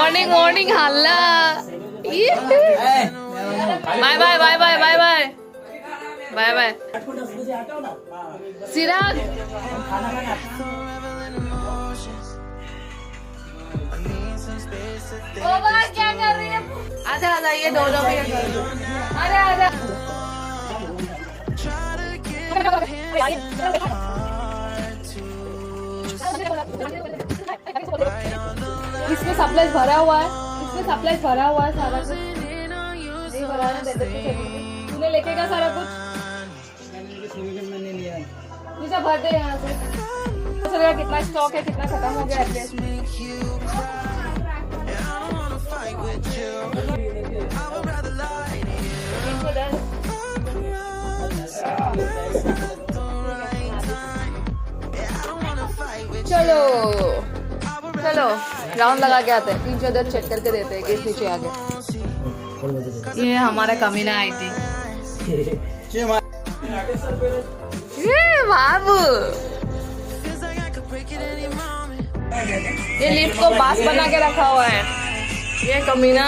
Morning morning हल्ला। Bye bye bye bye bye bye bye bye Chirag. क्या कर रही है? आजा आजा, ये दो में अरे आजा। इसमें सप्लाई भरा हुआ है, इसमें सप्लाई भरा हुआ है सारा कुछ। नहीं भरा है, तूने लेके गया सारा कुछ। मुझे भर दे यहाँ से, चलेगा कितना स्टॉक है, कितना खत्म हो गया एड्रेस। चलो चलो राउंड लगा के आते हैं, 310 चेक करके देते हैं कि नीचे आ गए। ये हमारा कमीना आईटी। ये बाबू, ये लिफ्ट को बास बना के रखा हुआ है। ये कमीना